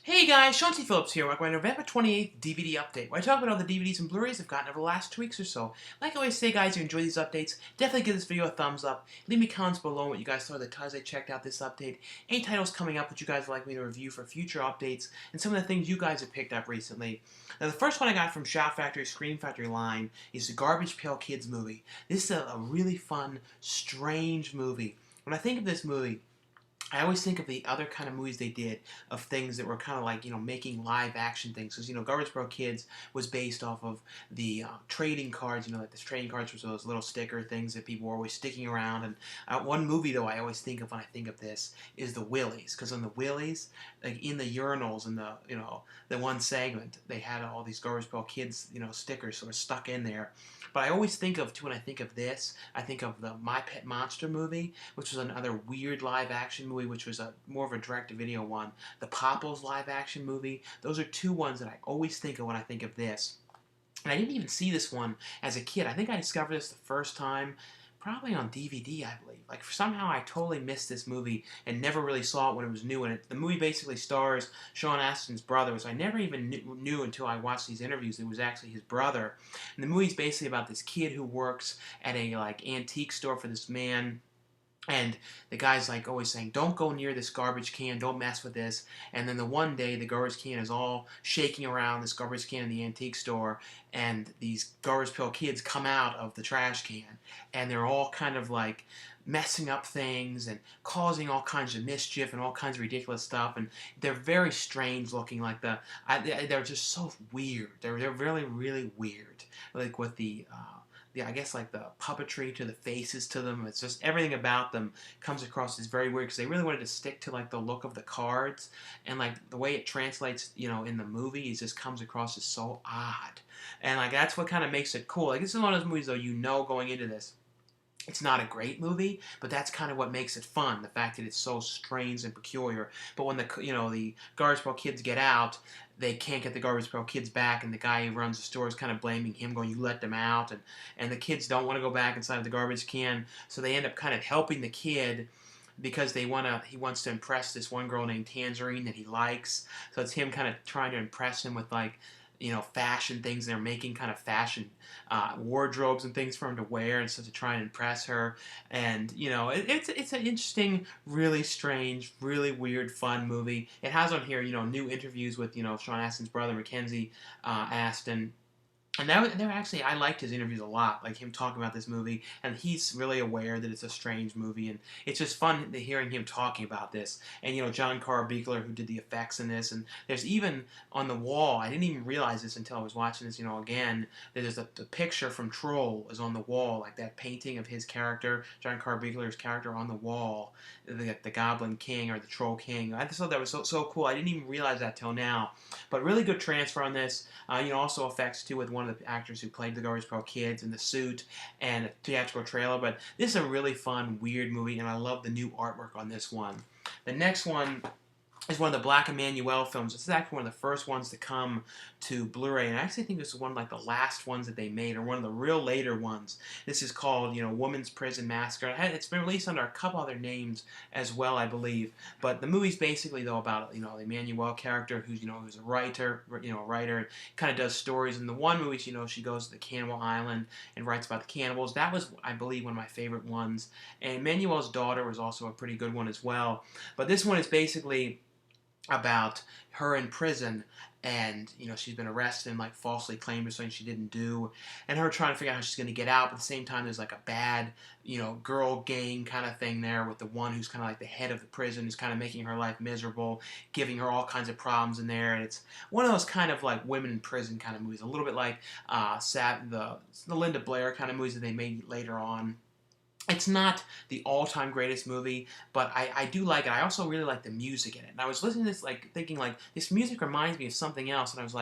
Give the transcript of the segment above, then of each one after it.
Hey guys, Sean T. Phillips here with my November 28th DVD update, where I talk about all the DVDs and Blu-rays I've gotten over the last 2 weeks or so. Like I always say, guys, you enjoy these updates, definitely give this video a thumbs up. Leave me comments below what you guys thought of the titles I checked out this update, any titles coming up that you guys would like me to review for future updates, and some of the things you guys have picked up recently. Now, the first one I got from Shout Factory Scream Factory line is the Garbage Pail Kids movie. This is a really fun, strange movie. When I think of this movie, I always think of the other kind of movies they did of things that were kind of like, making live action things. Because, Garbage Pail Kids was based off of the trading cards, like the trading cards were those little sticker things that people were always sticking around. And one movie, though, I always think of when I think of this is the Willies. Because on the Willies, like in the urinals in the one segment, they had all these Garbage Pail Kids, stickers sort of stuck in there. But I always think of, too, when I think of this, I think of the My Pet Monster movie, which was another weird live action movie, which was more of a direct-to-video one. The Popples live-action movie. Those are two ones that I always think of when I think of this. And I didn't even see this one as a kid. I think I discovered this the first time probably on DVD, I believe. Like, somehow I totally missed this movie and never really saw it when it was new. And the movie basically stars Sean Astin's brother, which I never even knew until I watched these interviews. It was actually his brother. And the movie's basically about this kid who works at a, antique store for this man. And the guy's always saying, don't go near this garbage can, don't mess with this. And then the one day the garbage can is all shaking around, this garbage can in the antique store, and these Garbage Pail Kids come out of the trash can. And they're all kind of messing up things and causing all kinds of mischief and all kinds of ridiculous stuff. And they're very strange looking, they're just so weird. They're really, really weird. Like with I guess the puppetry to the faces to them. It's just everything about them comes across as very weird because they really wanted to stick to the look of the cards, and the way it translates, in the movie, it just comes across as so odd, and that's what kind of makes it cool. This is one of those movies though, going into this, it's not a great movie, but that's kind of what makes it fun. The fact that it's so strange and peculiar. But when the Garbage Pail Kids get out, they can't get the Garbage Pail Kids back, and the guy who runs the store is kind of blaming him, going, "You let them out," and the kids don't want to go back inside of the garbage can, so they end up kind of helping the kid because he wants to impress this one girl named Tangerine that he likes. So it's him kind of trying to impress him with fashion things. They're making kind of fashion wardrobes and things for him to wear and stuff to try and impress her. And, it's an interesting, really strange, really weird, fun movie. It has on here, new interviews with, Sean Astin's brother, Mackenzie Astin. And they're actually, I liked his interviews a lot, him talking about this movie, and he's really aware that it's a strange movie, and it's just fun hearing him talking about this. And, John Carbiegler, who did the effects in this, and there's even on the wall, I didn't even realize this until I was watching this, again, that there's the picture from Troll is on the wall, that painting of his character, John Carbiegler's character on the wall, the Goblin King, or the Troll King. I just thought that was so cool. I didn't even realize that till now. But really good transfer on this. Also effects, too, with one of the actors who played the Garbage Pail Kids in the suit and a theatrical trailer. But this is a really fun, weird movie, and I love the new artwork on this one. The next one is one of the Black Emanuelle films. This is actually one of the first ones to come to Blu-ray, and I actually think this is one of the last ones that they made, or one of the real later ones. This is called, Woman's Prison Massacre. It's been released under a couple other names as well, I believe. But the movie's basically, though, about, the Emanuelle character who's a writer, kind of does stories. In the one movie, she goes to the Cannibal Island and writes about the cannibals. That was, I believe, one of my favorite ones. And Emanuelle's daughter was also a pretty good one as well. But this one is basically about her in prison, and she's been arrested and falsely claimed for something she didn't do, and her trying to figure out how she's going to get out. But at the same time, there's a bad girl gang kind of thing there with the one who's kind of the head of the prison, who's kind of making her life miserable, giving her all kinds of problems in there. And it's one of those kind of women in prison kind of movies, a little bit like the Linda Blair kind of movies that they made later on. It's not the all-time greatest movie, but I do like it. I also really like the music in it. And I was listening to this, thinking, this music reminds me of something else. And I was,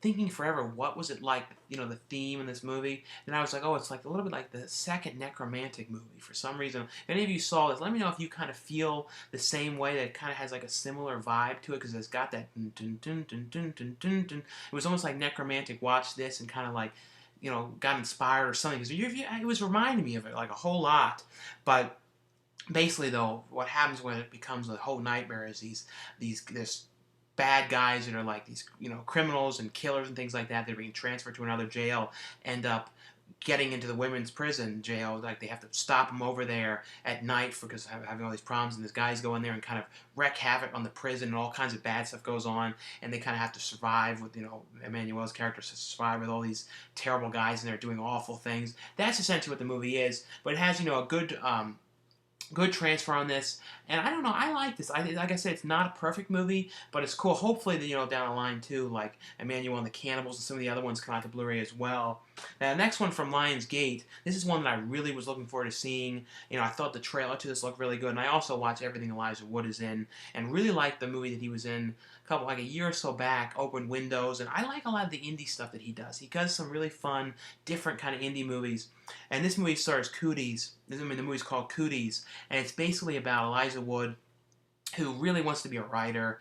thinking forever, what was it like, the theme in this movie? And I was like, oh, it's a little bit like the second Necromantic movie for some reason. If any of you saw this, let me know if you kind of feel the same way, that it kind of has, a similar vibe to it, because it's got that dun-dun-dun-dun-dun-dun-dun. It was almost like Necromantic watched this and kind of, got inspired or something. Because it was reminding me of it, a whole lot. But basically, though, what happens when it becomes a whole nightmare is this bad guys that are like these, criminals and killers and things like that. They're being transferred to another jail, end up getting into the women's prison jail. Like, they have to stop them over there at night because having all these problems, and these guys go in there and kind of wreak havoc on the prison, and all kinds of bad stuff goes on, and they kind of have to survive with, Emmanuel's character to survive with all these terrible guys in there doing awful things. That's essentially what the movie is, but it has, a good transfer on this, and I don't know, I like this. Like I said, it's not a perfect movie, but it's cool. Hopefully, down the line too, like Emmanuel and the Cannibals and some of the other ones come out to Blu-ray as well. Now, the next one from Lionsgate, this is one that I really was looking forward to seeing. I thought the trailer to this looked really good, and I also watched everything Elijah Wood is in, and really liked the movie that he was in a year or so back, Open Windows, and I like a lot of the indie stuff that he does. He does some really fun, different kind of indie movies, and this movie stars Cooties. The movie's called Cooties, and it's basically about Elijah Wood, who really wants to be a writer.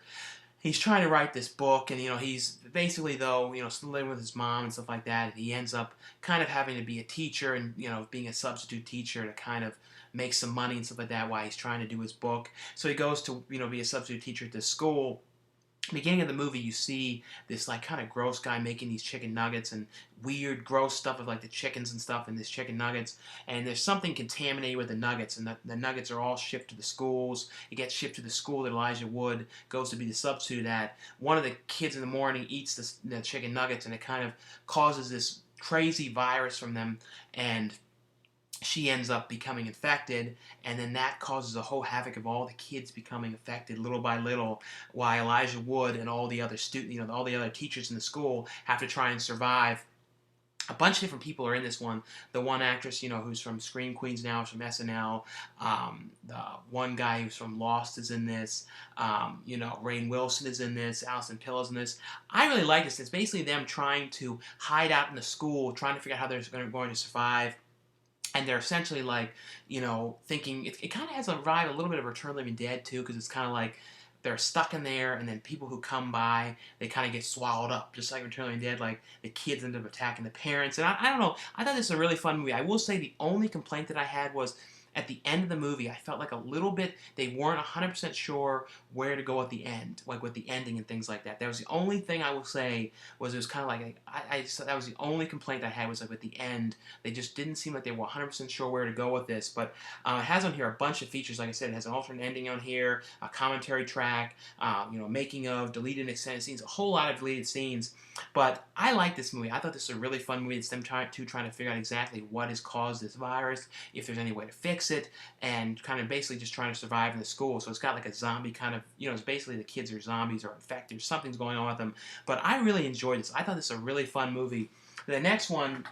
He's trying to write this book, and he's basically, though, still living with his mom and stuff like that. And he ends up kind of having to be a teacher, and being a substitute teacher to kind of make some money and stuff like that while he's trying to do his book. So he goes to be a substitute teacher at this school. Beginning of the movie, you see this like kind of gross guy making these chicken nuggets and weird, gross stuff of like the chickens and stuff in these chicken nuggets. And there's something contaminated with the nuggets, and the nuggets are all shipped to the schools. It gets shipped to the school that Elijah Wood goes to be the substitute at. One of the kids in the morning eats the chicken nuggets, and it kind of causes this crazy virus from them, and she ends up becoming infected, and then that causes a whole havoc of all the kids becoming affected little by little, while Elijah Wood and all the other all the other teachers in the school have to try and survive. A bunch of different people are in this one. The one actress, who's from Scream Queens now, is from SNL. The one guy who's from Lost is in this. Rainn Wilson is in this. Alison is in this. I really like this. It's basically them trying to hide out in the school, trying to figure out how they're going to survive. And they're essentially like, thinking, it kind of has a vibe, a little bit of Return of the Living Dead too, because it's kind of like they're stuck in there, and then people who come by, they kind of get swallowed up, just like Return of the Living Dead. Like, the kids end up attacking the parents, and I don't know, I thought this was a really fun movie. I will say the only complaint that I had was, at the end of the movie, I felt like a little bit, they weren't 100% sure where to go at the end, like with the ending and things like that. That was the only thing I will say, was it was kind of like, that was the only complaint I had, was like at the end, they just didn't seem like they were 100% sure where to go with this. But it has on here a bunch of features. Like I said, it has an alternate ending on here, a commentary track, making of, deleted and extended scenes, a whole lot of deleted scenes. But I like this movie. I thought this was a really fun movie. It's them trying to figure out exactly what has caused this virus, if there's any way to fix it, and kind of basically just trying to survive in the school. So it's got like a zombie kind of, it's basically the kids are zombies or infected, something's going on with them. But I really enjoyed this. I thought this was a really fun movie. The next one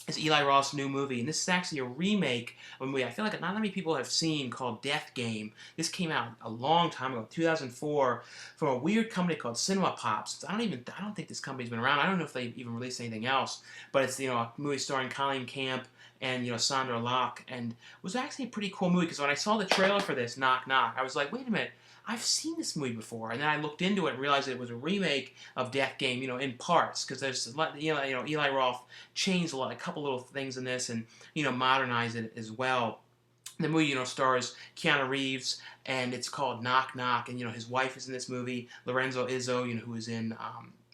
is Eli Roth's new movie, and this is actually a remake of a movie I feel like not that many people have seen, called Death Game. This came out a long time ago, 2004, from a weird company called Cinema Pops. I don't think this company's been around. I don't know if they even released anything else, but it's a movie starring Colleen Camp and Sandra Locke, and it was actually a pretty cool movie, because when I saw the trailer for this, Knock Knock, I was like, wait a minute, I've seen this movie before, and then I looked into it and realized that it was a remake of Death Game, in parts, because there's Eli Roth changed a couple little things in this, and modernized it as well. The movie, stars Keanu Reeves, and it's called Knock Knock, and his wife is in this movie, Lorenza Izzo, who is in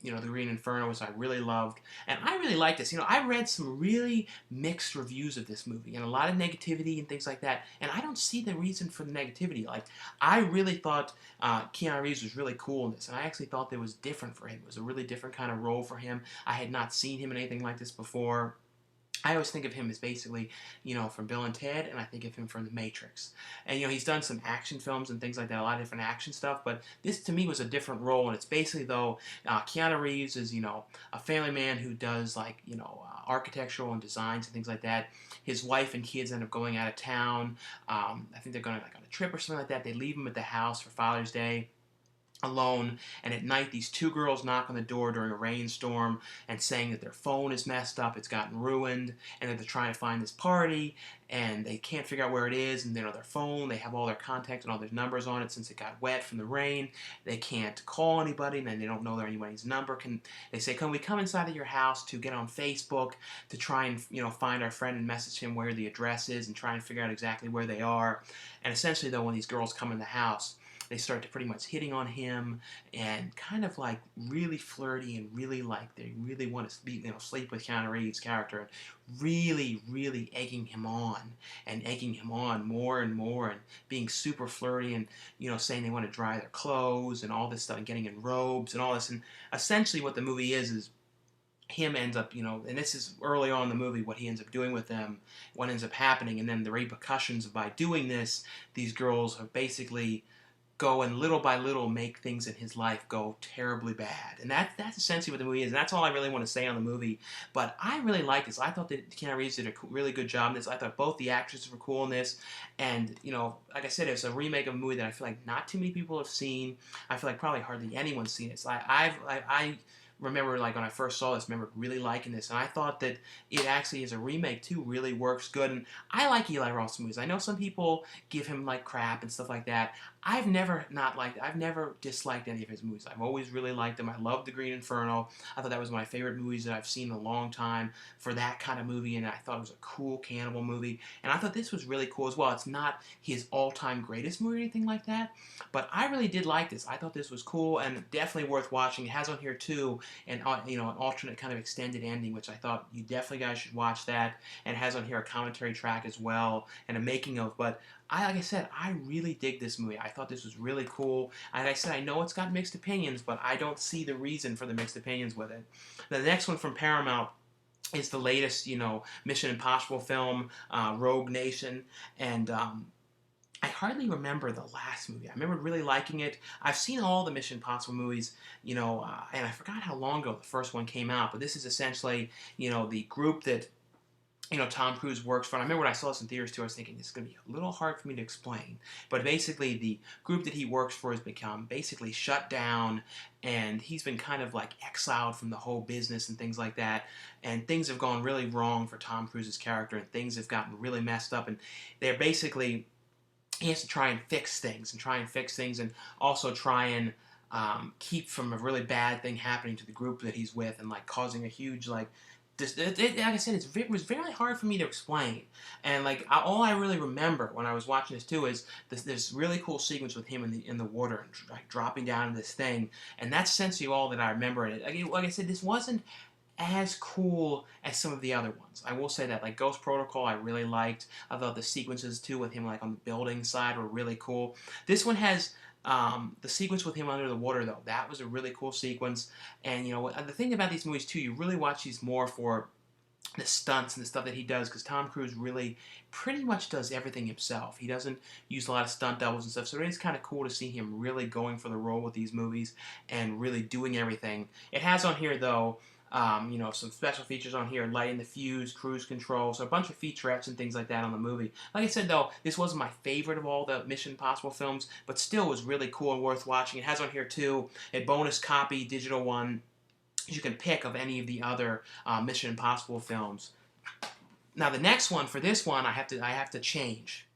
The Green Inferno, which I really loved. And I really liked this. I read some really mixed reviews of this movie, and a lot of negativity and things like that. And I don't see the reason for the negativity. Like, I really thought Keanu Reeves was really cool in this, and I actually thought it was different for him. It was a really different kind of role for him. I had not seen him in anything like this before. I always think of him as basically, from Bill and Ted, and I think of him from The Matrix. And, he's done some action films and things like that, a lot of different action stuff, but this, to me, was a different role, and it's basically, though, Keanu Reeves is, a family man who does, architectural and designs and things like that. His wife and kids end up going out of town. I think they're going, on a trip or something like that. They leave him at the house for Father's Day, alone, and at night these two girls knock on the door during a rainstorm and saying that their phone is messed up, it's gotten ruined, and that they're trying to find this party, and they can't figure out where it is, and their phone, they have all their contacts and all their numbers on it since it got wet from the rain. They can't call anybody, and then they don't know anybody's number. They say, can we come inside of your house to get on Facebook to try and find our friend and message him where the address is and try and figure out exactly where they are. And essentially, though, when these girls come in the house, they start to pretty much hitting on him and kind of like really flirty and really like they really want to be, sleep with Keanu Reeves' character, and really egging him on and egging him on more and more and being super flirty and saying they want to dry their clothes and all this stuff and getting in robes and all this. And essentially what the movie is him ends up, and this is early on in the movie, what he ends up doing with them, what ends up happening, and then the repercussions of by doing this, these girls have basically go and little by little make things in his life go terribly bad. And that's essentially what the movie is. And that's all I really want to say on the movie. But I really like this. I thought that Keanu Reeves did a really good job in this. I thought both the actresses were cool in this. And, like I said, it's a remake of a movie that I feel like not too many people have seen. I feel like probably hardly anyone's seen it. So I remember, like, when I first saw this, remember really liking this, and I thought that it actually, as a remake too, really works good. And I like Eli Roth's movies. I know some people give him like crap and stuff like that. I've never disliked any of his movies. I've always really liked them. I love The Green Inferno. I thought that was my favorite movies that I've seen in a long time for that kind of movie, and I thought it was a cool cannibal movie. And I thought this was really cool as well. It's not his all-time greatest movie or anything like that, but I really did like this. I thought this was cool and definitely worth watching. It has on here too an alternate kind of extended ending, which I thought you definitely guys should watch that. And it has on here a commentary track as well and a making of. But like I said, I really dig this movie. I thought this was really cool. And like I said, I know it's got mixed opinions, but I don't see the reason for the mixed opinions with it. The next one from Paramount is the latest, Mission Impossible film, Rogue Nation. And I hardly remember the last movie. I remember really liking it. I've seen all the Mission Impossible movies, and I forgot how long ago the first one came out. But this is essentially, the group that, Tom Cruise works for. And I remember when I saw this in theaters too, I was thinking, this is going to be a little hard for me to explain. But basically, the group that he works for has become basically shut down, and he's been kind of like exiled from the whole business and things like that. And things have gone really wrong for Tom Cruise's character, and things have gotten really messed up. And they're basically, he has to try and fix things and also try and keep from a really bad thing happening to the group that he's with and like causing a huge like like I said, it was very hard for me to explain. And like all I really remember when I was watching this too is this really cool sequence with him in the water and like dropping down into this thing, and that's essentially all that I remember in it. Like I said, this wasn't as cool as some of the other ones. I will say that, like Ghost Protocol, I really liked. I thought the sequences too with him like on the building side were really cool. This one has the sequence with him under the water though. That was a really cool sequence. And the thing about these movies too, you really watch these more for the stunts and the stuff that he does, because Tom Cruise really pretty much does everything himself. He doesn't use a lot of stunt doubles and stuff, so it is kind of cool to see him really going for the role with these movies and really doing everything. It has on here though some special features on here, lighting the fuse, cruise control, so a bunch of featurettes and things like that on the movie. Like I said, though, this wasn't my favorite of all the Mission Impossible films, but still was really cool and worth watching. It has on here, too, a bonus copy, digital one, you can pick of any of the other Mission Impossible films. Now, the next one, for this one, I have to change.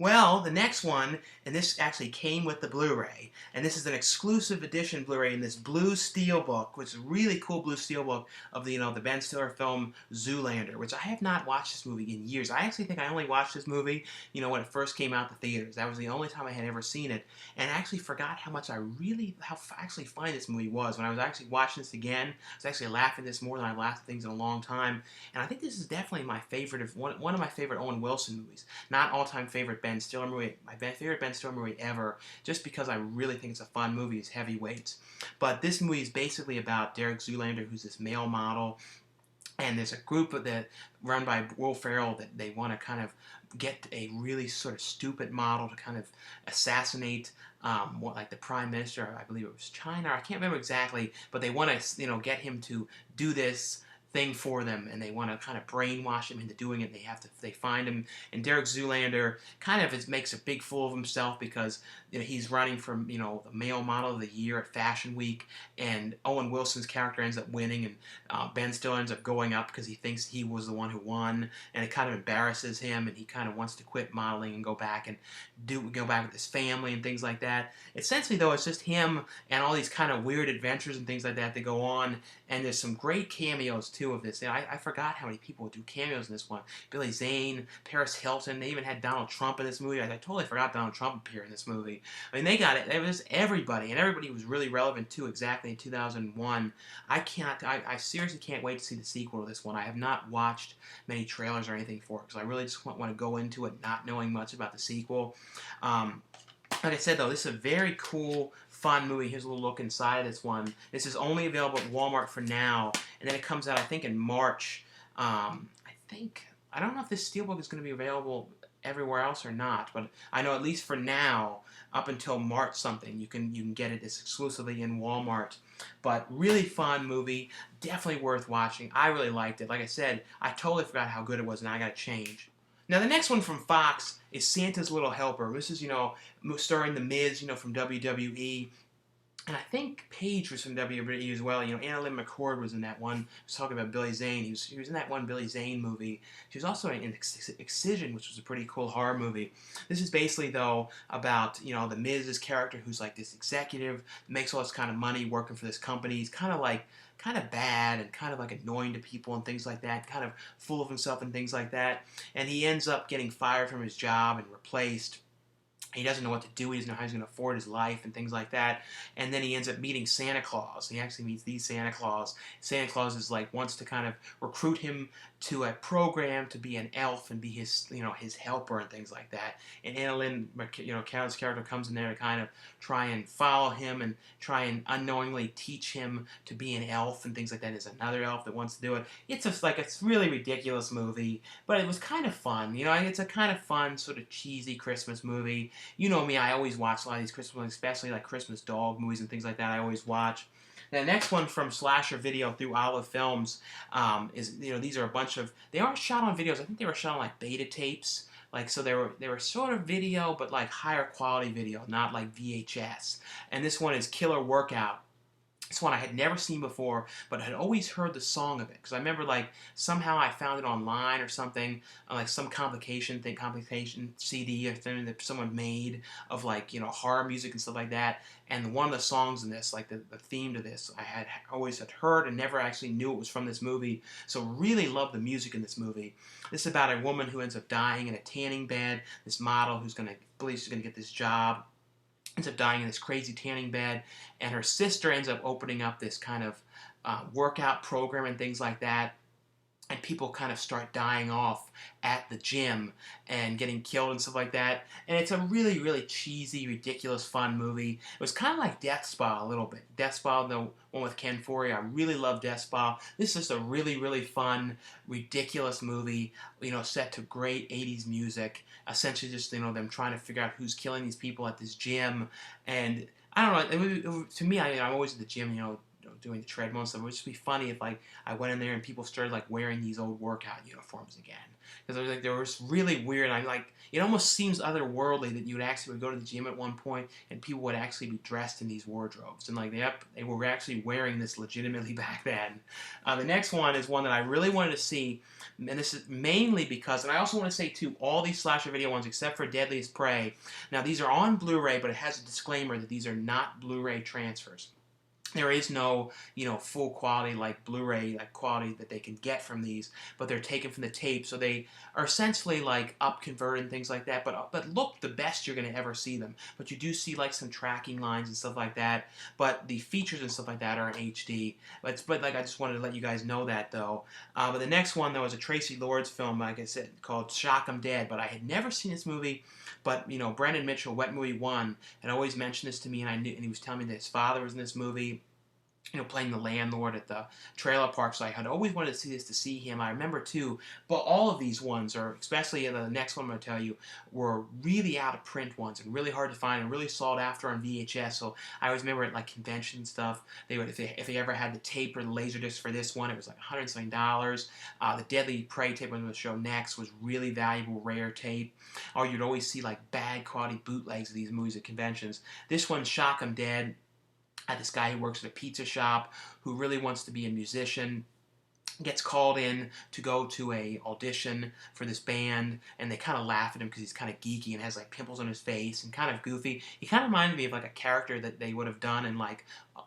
Well, the next one, and this actually came with the Blu-ray, and this is an exclusive edition Blu-ray in this blue steelbook, which is a really cool blue steelbook of the the Ben Stiller film Zoolander, which I have not watched this movie in years. I actually think I only watched this movie, when it first came out to theaters. That was the only time I had ever seen it, and I actually forgot how actually fine this movie was. When I was actually watching this again, I was actually laughing at this more than I've laughed at things in a long time, and I think this is definitely my favorite, one of my favorite Owen Wilson movies. Not all-time favorite Ben Stiller movie, my favorite Ben Stiller movie ever, just because I really think it's a fun movie, is Heavyweights. But this movie is basically about Derek Zoolander, who's this male model, and there's a group that run by Will Ferrell that they want to kind of get a really sort of stupid model to kind of assassinate like the Prime Minister, I believe it was China, I can't remember exactly, but they want to get him to do this thing for them, and they want to kind of brainwash him into doing it. They find him, and Derek Zoolander kind of makes a big fool of himself because he's running from the male model of the year at Fashion Week, and Owen Wilson's character ends up winning, and Ben Stiller ends up going up because he thinks he was the one who won, and it kind of embarrasses him, and he kind of wants to quit modeling and go back with his family and things like that. Essentially, though, it's just him and all these kind of weird adventures and things like that go on, and there's some great cameos too of this. I forgot how many people would do cameos in this one. Billy Zane, Paris Hilton. They even had Donald Trump in this movie. I totally forgot Donald Trump appeared in this movie. I mean, they got it. It was everybody, and everybody was really relevant too. Exactly in 2001. I seriously can't wait to see the sequel to this one. I have not watched many trailers or anything for it because I really just want to go into it not knowing much about the sequel. Like I said, though, this is a very cool, fun movie. Here's a little look inside this one. This is only available at Walmart for now, and then it comes out, I think, in March. I don't know if this steelbook is going to be available everywhere else or not, but I know at least for now, up until March something, you can get it. It's exclusively in Walmart. But really fun movie, definitely worth watching. I really liked it. Like I said, I totally forgot how good it was, and I got to change. Now, the next one from Fox is Santa's Little Helper. This is, starring The Miz, from WWE. And I think Paige was from WWE as well. Anna Lynn McCord was in that one. I was talking about Billy Zane. He was in that one Billy Zane movie. She was also in Excision, which was a pretty cool horror movie. This is basically, though, about, The Miz's character who's like this executive, makes all this kind of money working for this company. He's kind of bad and kind of like annoying to people and things like that, kind of full of himself and things like that. And he ends up getting fired from his job and replaced. He doesn't know what to do. He doesn't know how he's going to afford his life and things like that. And then he ends up meeting Santa Claus. He actually meets the Santa Claus. Santa Claus is wants to kind of recruit him to a program to be an elf and be his, his helper and things like that. And Anna Lynn, Carol's character comes in there to kind of try and follow him and try and unknowingly teach him to be an elf and things like that. There's another elf that wants to do it. It's just it's really ridiculous movie, but it was kind of fun. It's a kind of fun, sort of cheesy Christmas movie. You know me, I always watch a lot of these Christmas movies, especially like Christmas dog movies and things like that. I always watch. The next one from Slasher Video through Olive Films is, these are a bunch of, they aren't shot on videos. I think they were shot on beta tapes. So they were sort of video, but higher quality video, not like VHS. And this one is Killer Workout. It's one I had never seen before, but I had always heard the song of it. Because I remember, somehow I found it online or something, some complication CD or thing that someone made of, horror music and stuff like that. And one of the songs in this, the theme to this, I had always heard and never actually knew it was from this movie. So really love the music in this movie. This is about a woman who ends up dying in a tanning bed. This model who's believes she's going to get this job. Ends up dying in this crazy tanning bed, and her sister ends up opening up this kind of workout program and things like that, and people kind of start dying off at the gym and getting killed and stuff like that. And it's a really, really cheesy, ridiculous, fun movie. It was kind of like Death Spa a little bit. Death Spa, the one with Ken Foree, I really love Death Spa. This is just a really, really fun, ridiculous movie, set to great 80s music. Essentially just, them trying to figure out who's killing these people at this gym. And I don't know, to me, I'm always at the gym, doing the treadmill and stuff. It would just be funny if I went in there and people started wearing these old workout uniforms again, because they were really weird. It almost seems otherworldly that you would go to the gym at one point and people would actually be dressed in these wardrobes, and they were actually wearing this legitimately back then. The next one is one that I really wanted to see, and this is mainly because, and I also want to say too, all these slasher video ones except for Deadliest Prey. Now these are on Blu-ray, but it has a disclaimer that these are not Blu-ray transfers. There is no, full quality Blu-ray quality that they can get from these, but they're taken from the tape, so they are essentially up converted and things like that. But look the best you're gonna ever see them. But you do see some tracking lines and stuff like that. But the features and stuff like that are in HD. But I just wanted to let you guys know that though. But the next one though is a Tracy Lords film, like I said, called Shock 'Em Dead. But I had never seen this movie. But Brendan Mitchell, Wet Movie 1, had always mentioned this to me, and he was telling me that his father was in this movie, playing the landlord at the trailer park. So I had always wanted to see this, to see him. I remember too, but all of these ones are, especially the next one I'm going to tell you, were really out of print ones and really hard to find and really sought after on VHS. So I always remember at convention stuff, they would, if they ever had the tape or the Laserdisc for this one, it was $100 something. The Deadly Prey tape I'm going to show next was really valuable, rare tape. Or you'd always see bad quality bootlegs of these movies at conventions. This one, Shock 'Em Dead. This guy who works at a pizza shop who really wants to be a musician gets called in to go to a audition for this band, and they kind of laugh at him because he's kind of geeky and has pimples on his face and kind of goofy. He kind of reminded me of a character that they would have done in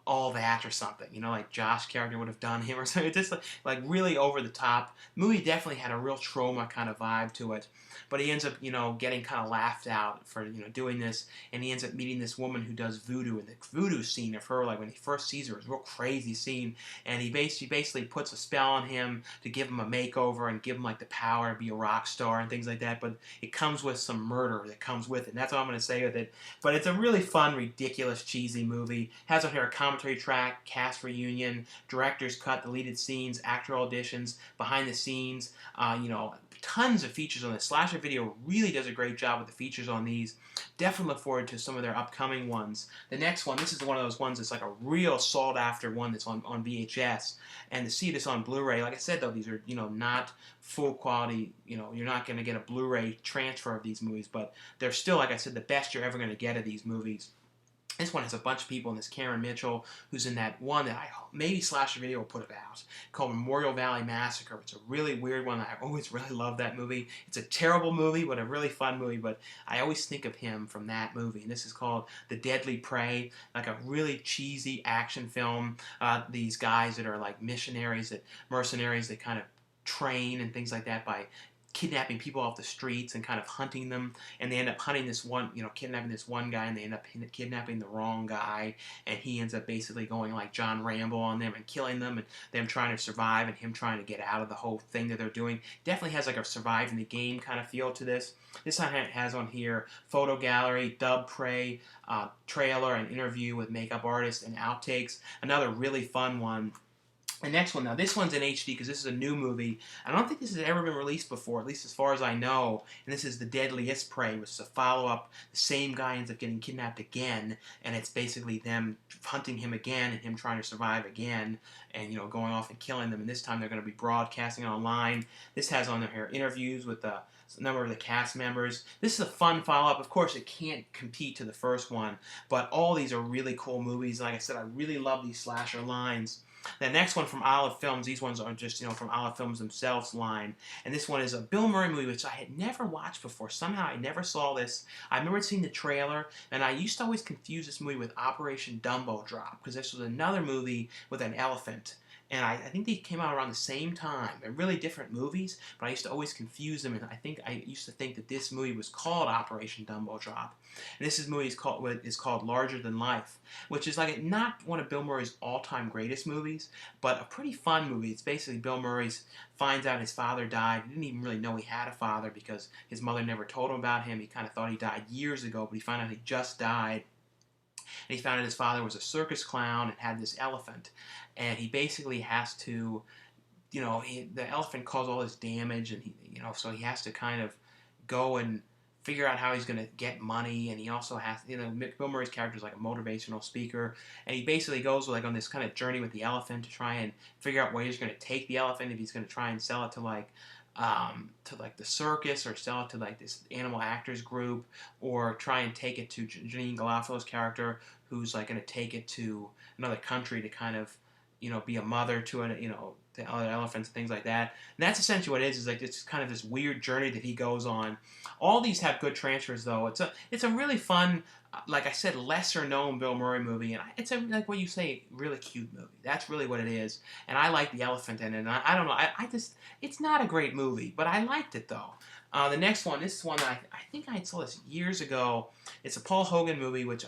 All That or something, like Josh character would have done him or something. Just like really over the top. The movie definitely had a real trauma kind of vibe to it, but he ends up getting kind of laughed out for doing this, and he ends up meeting this woman who does voodoo, and the voodoo scene of her, like when he first sees her, is a real crazy scene, and he basically puts a spell on him to give him a makeover and give him like the power to be a rock star and things like that, but it comes with some murder that comes with it, and that's all I'm going to say with it. But it's a really fun, ridiculous, cheesy movie. Has on here a commentary track, cast reunion, director's cut, deleted scenes, actor auditions, behind the scenes, tons of features on this. Slasher Video really does a great job with the features on these. Definitely look forward to some of their upcoming ones. The next one, this is one of those ones that's like a real sought after one that's on VHS. And to see this on Blu-ray, like I said though, these are not full quality. You're not going to get a Blu-ray transfer of these movies, but they're still, like I said, the best you're ever going to get of these movies. This one has a bunch of people in this. Karen Mitchell, who's in that one that maybe Slasher Video will put it out, called Memorial Valley Massacre. It's a really weird one. I always really love that movie. It's a terrible movie, but a really fun movie. But I always think of him from that movie. And this is called The Deadly Prey, like a really cheesy action film. These guys that are like mercenaries that kind of train and things like that by kidnapping people off the streets and kind of hunting them, and they end up hunting this one, kidnapping this one guy, and they end up kidnapping the wrong guy, and he ends up basically going like John Rambo on them and killing them, and them trying to survive, and him trying to get out of the whole thing that they're doing. Definitely has like a survive in the game kind of feel to this. This one has on here photo gallery, dub prey, trailer, and interview with makeup artists and outtakes. Another really fun one. The next one, now this one's in HD because this is a new movie. I don't think this has ever been released before, at least as far as I know. And this is The Deadliest Prey, which is a follow-up. The same guy ends up getting kidnapped again, and it's basically them hunting him again and him trying to survive again and, going off and killing them. And this time they're going to be broadcasting it online. This has on there interviews with a number of the cast members. This is a fun follow-up. Of course, it can't compete to the first one, but all these are really cool movies. Like I said, I really love these slasher lines. The next one from Olive Films, these ones are just, from Olive Films themselves line. And this one is a Bill Murray movie, which I had never watched before. Somehow I never saw this. I remember seeing the trailer, and I used to always confuse this movie with Operation Dumbo Drop, because this was another movie with an elephant. And I think they came out around the same time. They're really different movies, but I used to always confuse them, and I used to think that this movie was called Operation Dumbo Drop. And this movie is called Larger Than Life, which is like not one of Bill Murray's all-time greatest movies, but a pretty fun movie. It's basically Bill Murray finds out his father died. He didn't even really know he had a father because his mother never told him about him. He kind of thought he died years ago, but he found out he just died. And he found out his father was a circus clown and had this elephant. And he basically has to, the elephant caused all this damage, and so he has to kind of go and figure out how he's going to get money. And he also has, Bill Murray's character is like a motivational speaker, and he basically goes on this kind of journey with the elephant to try and figure out where he's going to take the elephant, if he's going to try and sell it to the circus, or sell it to like this animal actors group, or try and take it to Janine Garofalo's character, who's like going to take it to another country to kind of be a mother to the other elephants and things like that. And that's essentially what it is like it's kind of this weird journey that he goes on. All these have good transfers though. It's a really fun, like I said, lesser known Bill Murray movie, and it's like what you say, really cute movie. That's really what it is. And I like the elephant in it. And I don't know, I just, it's not a great movie, but I liked it though. The next one, this is one that I think I saw this years ago. It's a Paul Hogan movie, which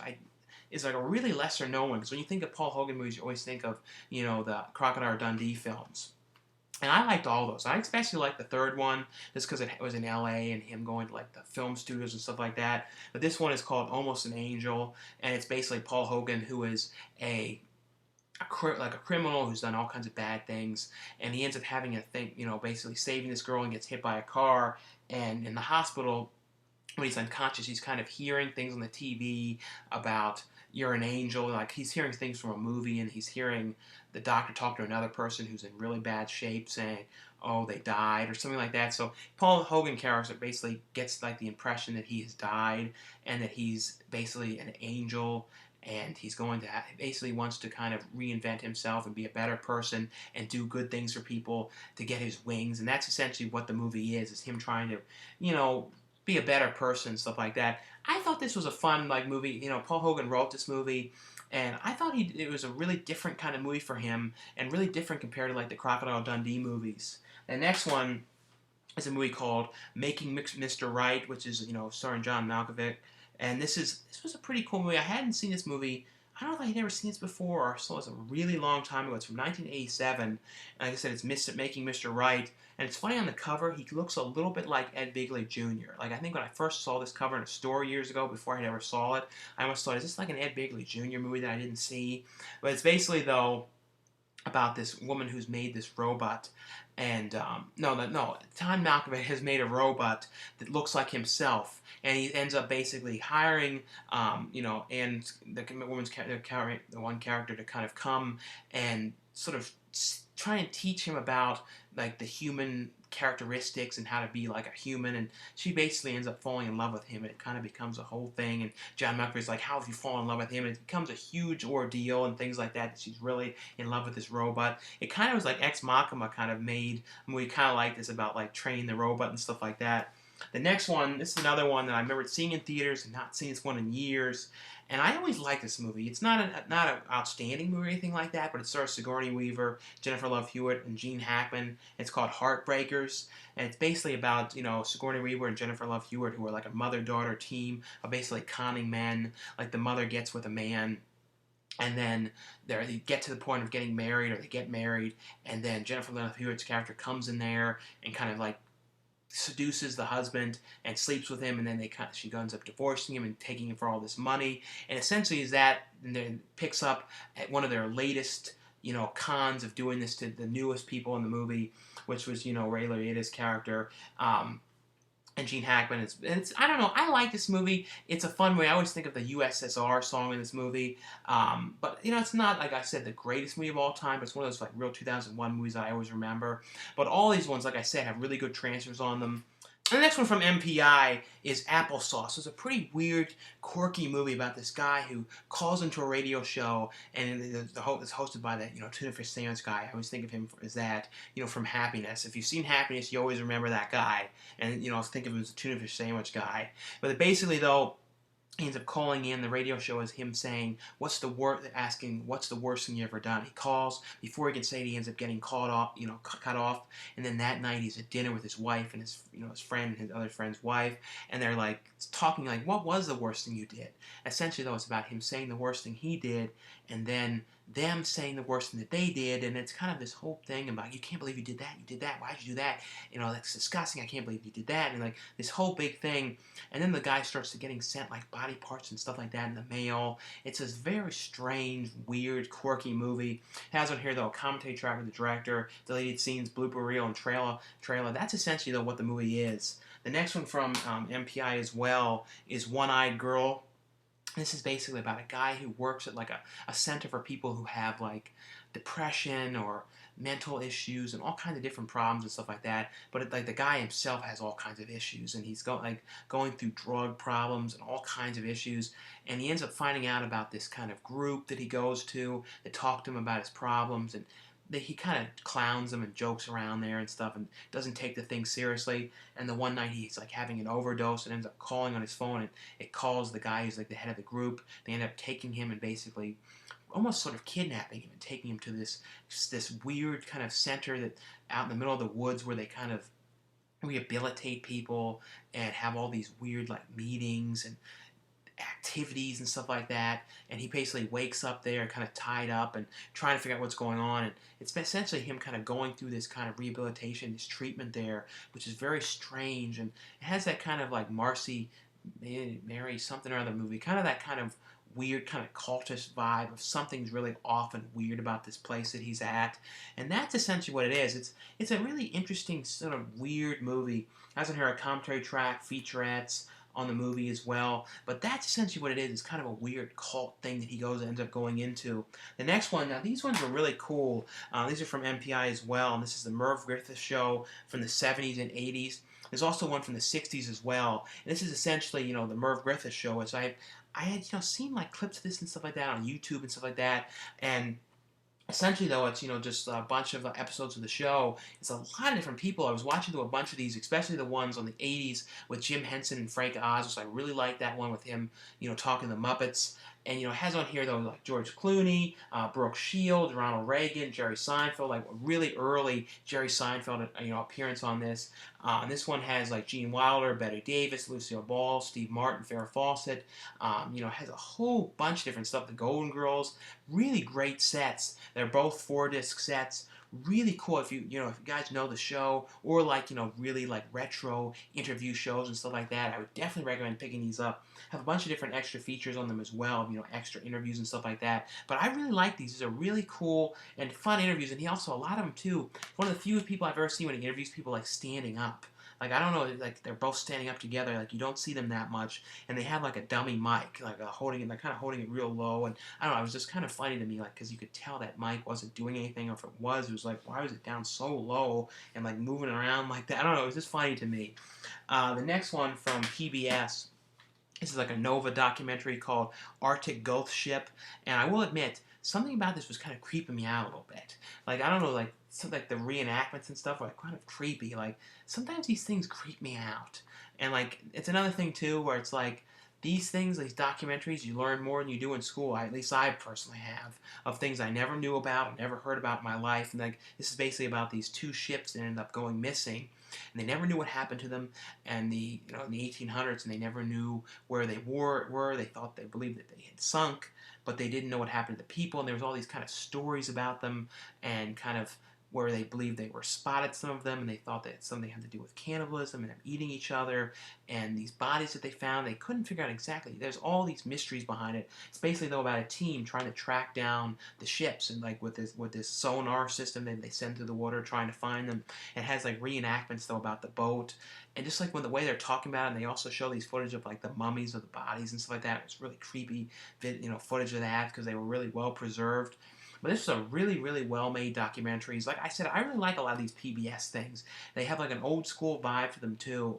is like a really lesser known one, because when you think of Paul Hogan movies, you always think of, the Crocodile Dundee films. And I liked all those. I especially liked the third one, just because it was in L.A. and him going to like the film studios and stuff like that. But this one is called Almost an Angel, and it's basically Paul Hogan, who is a criminal who's done all kinds of bad things, and he ends up having a thing, basically saving this girl, and gets hit by a car, and in the hospital, when he's unconscious, he's kind of hearing things on the TV about, you're an angel. Like, he's hearing things from a movie, and he's hearing the doctor talk to another person who's in really bad shape saying, oh, they died, or something like that. So Paul Hogan character basically gets like the impression that he has died, and that he's basically an angel, and he's going to basically wants to kind of reinvent himself and be a better person and do good things for people to get his wings. And that's essentially what the movie is him trying to, be a better person, stuff like that. I thought this was a fun movie. Paul Hogan wrote this movie. And I thought it was a really different kind of movie for him, and really different compared to like the Crocodile Dundee movies. The next one is a movie called Making Mr. Right, which is starring John Malkovich. And this was a pretty cool movie. I hadn't seen this movie. I don't know if I had ever seen this before, or saw this a really long time ago. It's from 1987. And like I said, it's Making Mr. Right. And it's funny on the cover, he looks a little bit like Ed Begley Jr. Like, I think when I first saw this cover in a store years ago, before I ever saw it, I almost thought, is this like an Ed Begley Jr. movie that I didn't see? But it's basically, though, about this woman who's made this robot, and John Malkovich has made a robot that looks like himself, and he ends up basically hiring, and the woman's the one character to kind of come and sort of try and teach him about like the human characteristics and how to be like a human, and she basically ends up falling in love with him, and it kind of becomes a whole thing, and John Malkovich's like, how have you fallen in love with him? And it becomes a huge ordeal and things like that she's really in love with this robot. It kind of was like Ex Machina kind of made a movie kind of like this, about like training the robot and stuff like that. The next one, this is another one that I remember seeing in theaters and not seeing this one in years. And I always liked this movie. It's not an outstanding movie or anything like that, but it stars Sigourney Weaver, Jennifer Love Hewitt, and Gene Hackman. It's called Heartbreakers, and it's basically about Sigourney Weaver and Jennifer Love Hewitt, who are like a mother-daughter team of basically conning men. Like, the mother gets with a man, and then they get to the point of getting married, or they get married, and then Jennifer Love Hewitt's character comes in there and kind of like seduces the husband and sleeps with him, and then she ends up divorcing him and taking him for all this money. And essentially is that, and then picks up at one of their latest cons of doing this to the newest people in the movie, which was Ray Liotta's character, and Gene Hackman. It's I don't know, I like this movie. It's a fun movie. I always think of the USSR song in this movie, but it's not, like I said, the greatest movie of all time, but it's one of those like real 2001 movies that I always remember. But all these ones, like I said, have really good transfers on them. And the next one from MPI is Applesauce. It's a pretty weird, quirky movie about this guy who calls into a radio show, and it's hosted by that tuna fish sandwich guy. I always think of him as that, from Happiness. If you've seen Happiness, you always remember that guy, and think of him as a tuna fish sandwich guy. But basically, though, he ends up calling in. The radio show is him saying, asking, what's the worst thing you ever done? He calls. Before he can say it, he ends up getting cut off. And then that night, he's at dinner with his wife and his friend and his other friend's wife. And they're like talking like, what was the worst thing you did? Essentially, though, it's about him saying the worst thing he did, and then them saying the worst thing that they did. And it's kind of this whole thing about, you can't believe you did that. Why'd you do that? That's disgusting. I can't believe you did that. And like this whole big thing. And then the guy starts to getting sent like body parts and stuff like that in the mail. It's this very strange, weird, quirky movie. It has on here, though, a commentary track with the director, deleted scenes, blooper reel, and trailer. That's essentially, though, what the movie is. The next one from MPI as well is One-Eyed Girl. This is basically about a guy who works at like a center for people who have like depression or mental issues and all kinds of different problems and stuff like that. But like the guy himself has all kinds of issues, and he's going through drug problems and all kinds of issues. And he ends up finding out about this kind of group that he goes to that talk to him about his problems, and he kind of clowns them and jokes around there and stuff, and doesn't take the thing seriously. And the one night he's like having an overdose and ends up calling on his phone, and it calls the guy who's like the head of the group. They end up taking him and basically almost sort of kidnapping him and taking him to this weird kind of center that out in the middle of the woods, where they kind of rehabilitate people and have all these weird like meetings and activities and stuff like that. And he basically wakes up there kind of tied up and trying to figure out what's going on. And it's essentially him kind of going through this kind of rehabilitation, this treatment there, which is very strange. And it has that kind of like Marcy, Mary something or other movie, kind of that kind of weird kind of cultist vibe of something's really off and weird about this place that he's at. And that's essentially what it is. It's a really interesting sort of weird movie. I was in here a commentary track, featurettes on the movie as well. But that's essentially what it is. It's kind of a weird cult thing that he ends up going into. The next one, now these ones are really cool. These are from MPI as well. And this is the Merv Griffith Show from the 70s and 80s. There's also one from the 60s as well. And this is essentially, the Merv Griffith Show. As I had, seen like clips of this and stuff like that on YouTube and stuff like that. And essentially, though, it's, just a bunch of episodes of the show. It's a lot of different people. I was watching through a bunch of these, especially the ones on the 80s with Jim Henson and Frank Oz. So I really liked that one with him, talking to the Muppets. And, it has on here, though, like George Clooney, Brooke Shields, Ronald Reagan, Jerry Seinfeld, like really early Jerry Seinfeld, appearance on this. This one has, like, Gene Wilder, Bette Davis, Lucille Ball, Steve Martin, Farrah Fawcett. Has a whole bunch of different stuff. The Golden Girls, really great sets. They're both 4-disc sets. Really cool if you guys know the show, or like really like retro interview shows and stuff like that. I would definitely recommend picking these up. Have a bunch of different extra features on them as well, extra interviews and stuff like that. But I really like these. These are really cool and fun interviews, and he also, a lot of them too, one of the few people I've ever seen when he interviews people like standing up. Like, I don't know, like they're both standing up together. Like, you don't see them that much, and they have like a dummy mic, like holding it. They're kind of holding it real low, and I don't know. It was just kind of funny to me, like, because you could tell that mic wasn't doing anything, or if it was like, why was it down so low and like moving around like that? I don't know. It was just funny to me. The next one from PBS. This is like a Nova documentary called Arctic Ghost Ship, and I will admit, something about this was kind of creeping me out a little bit. Like, I don't know, like, something like the reenactments and stuff were like kind of creepy. Like, sometimes these things creep me out. And like, it's another thing too where it's like, these things, these documentaries, you learn more than you do in school. At least I personally have, of things I never knew about, or never heard about in my life. And like, this is basically about these 2 ships that ended up going missing, and they never knew what happened to them. And in the 1800s, and they never knew where they were. They believed that they had sunk, but they didn't know what happened to the people. And there was all these kind of stories about them, and kind of where they believed they were spotted, some of them, and they thought that something had to do with cannibalism and them eating each other. And these bodies that they found, they couldn't figure out exactly. There's all these mysteries behind it. It's basically, though, about a team trying to track down the ships, and like with this sonar system that they send through the water, trying to find them. It has like reenactments, though, about the boat, and just like when the way they're talking about it. And they also show these footage of like the mummies of the bodies and stuff like that. It was really creepy, footage of that, because they were really well preserved. But this is a really, really well-made documentaries. Like I said, I really like a lot of these PBS things. They have like an old school vibe to them too.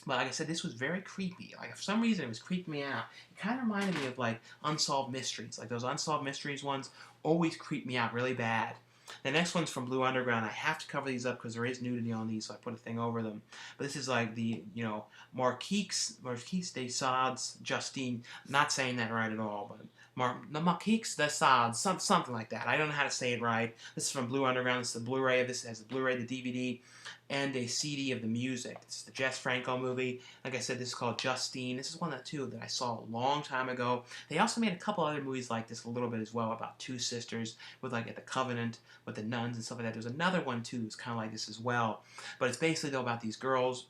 But like I said, this was very creepy. Like, for some reason, it was creeping me out. It kind of reminded me of like Unsolved Mysteries. Like, those Unsolved Mysteries ones always creep me out really bad. The next one's from Blue Underground. I have to cover these up because there is nudity on these, so I put a thing over them. But this is like the, Marquis de Sade's Justine. Not saying that right at all, but Marquis de Sade, something like that. I don't know how to say it right. This is from Blue Underground. This is the Blu-ray of this. It has a Blu-ray, the DVD, and a CD of the music. This is the Jess Franco movie. Like I said, this is called Justine. This is one of the 2 that I saw a long time ago. They also made a couple other movies like this a little bit as well, about 2 sisters with like at the Covenant with the nuns and stuff like that. There's another one too that's kind of like this as well. But it's basically, though, about these girls.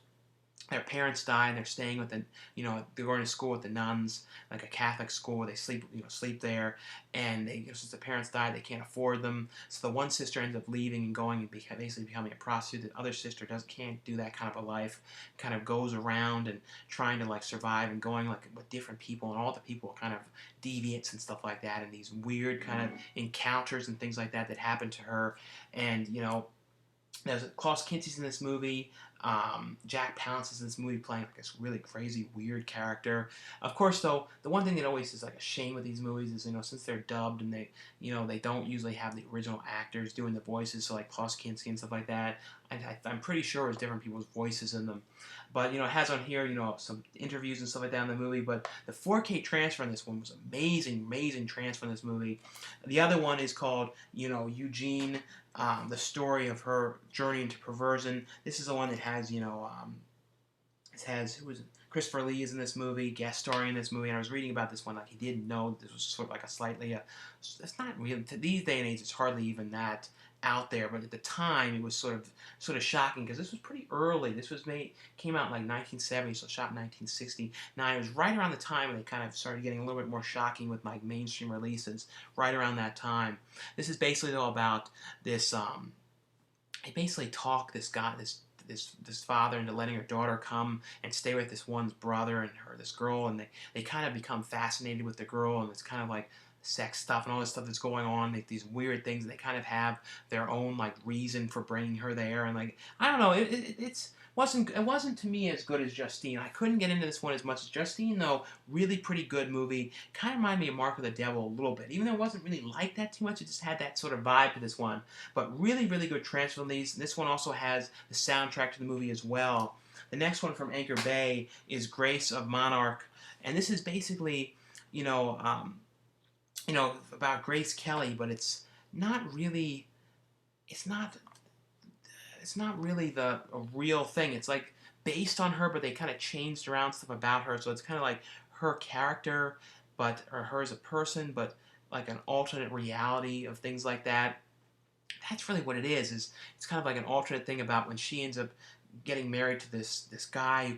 Their parents die, and they're staying with they're going to school with the nuns, like a Catholic school where they sleep there. And since the parents died, they can't afford them. So the one sister ends up leaving and going and basically becoming a prostitute. The other sister can't do that kind of a life. Kind of goes around and trying to like survive, and going like with different people, and all the people are kind of deviants and stuff like that, and these weird kind of encounters and things like that happen to her. And there's Klaus Kinski's in this movie. Jack Palance is in this movie playing like this really crazy, weird character. Of course, though, the one thing that always is like a shame with these movies is, since they're dubbed, and they don't usually have the original actors doing the voices, so like Klaus Kinski and stuff like that. I'm pretty sure it's different people's voices in them. But, it has on here, some interviews and stuff like that in the movie. But the 4K transfer in this one was amazing, amazing transfer in this movie. The other one is called, Eugene, the story of her journey into perversion. This is the one that has, who was it? Christopher Lee is in this movie, guest starring in this movie, and I was reading about this one, like, he didn't know this was sort of like a slightly, it's not really, these day and age, it's hardly even that out there, but at the time, it was sort of shocking, because this was pretty early. This came out in like 1970, so shot in 1960. Now, it was right around the time when they kind of started getting a little bit more shocking with like mainstream releases, right around that time. This is basically, though, about this, they basically talk this father into letting her daughter come and stay with this one's brother and this girl, and they kind of become fascinated with the girl, and it's kind of like sex stuff and all this stuff that's going on, like these weird things, and they kind of have their own like reason for bringing her there, and like, I don't know, it wasn't to me as good as Justine. I couldn't get into this one as much as Justine, though. Really pretty good movie. Kind of reminded me of Mark of the Devil a little bit, even though it wasn't really like that too much. It just had that sort of vibe to this one. But really, really good transfer on these. This one also has the soundtrack to the movie as well. The next one from Anchor Bay is Grace of Monarch, and this is basically about Grace Kelly, but it's not really. It's not. It's not really a real thing. It's like based on her, but they kind of changed around stuff about her. So it's kind of like her character, or her as a person, but like an alternate reality of things like that. That's really what it is. It's kind of like an alternate thing about when she ends up getting married to this guy who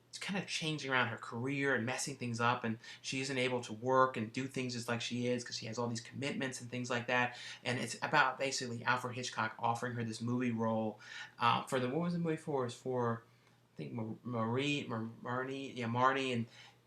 it's kind of changing around her career and messing things up, and she isn't able to work and do things just like she is because she has all these commitments and things like that. And it's about basically Alfred Hitchcock offering her this movie role for what was the movie for? It was for I think Marnie,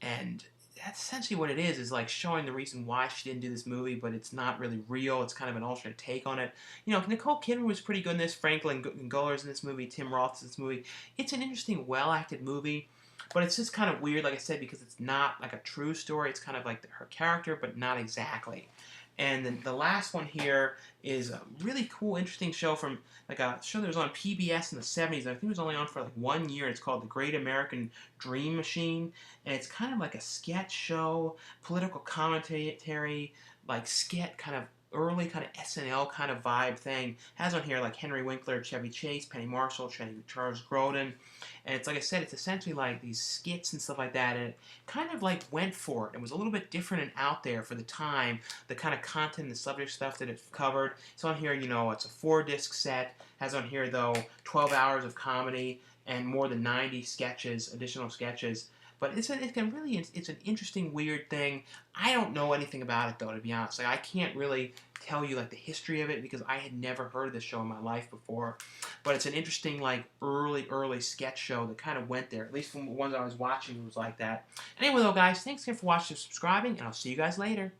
and that's essentially what it is like showing the reason why she didn't do this movie, but it's not really real. It's kind of an alternate take on it. Nicole Kidman was pretty good in this. Franklin Guller's in this movie. Tim Roth's in this movie. It's an interesting, well-acted movie. But it's just kind of weird, like I said, because it's not like a true story. It's kind of like her character, but not exactly. And then the last one here is a really cool, interesting show from like a show that was on PBS in the 70s. I think it was only on for like 1 year. It's called The Great American Dream Machine. And it's kind of like a sketch show, political commentary, like skit kind of early kind of SNL kind of vibe thing. Has on here like Henry Winkler, Chevy Chase, Penny Marshall, Charles Grodin. And it's like I said, it's essentially like these skits and stuff like that. And it kind of like went for it. It was a little bit different and out there for the time. The kind of content, the subject stuff that it covered. It's on here, it's a 4-disc set. Has on here though 12 hours of comedy and more than 90 sketches, additional sketches. But it's an interesting, weird thing. I don't know anything about it though, to be honest. Like I can't really tell you like the history of it because I had never heard of this show in my life before. But it's an interesting like early sketch show that kind of went there. At least from the ones I was watching, it was like that. Anyway though, guys, thanks again for watching and subscribing, and I'll see you guys later.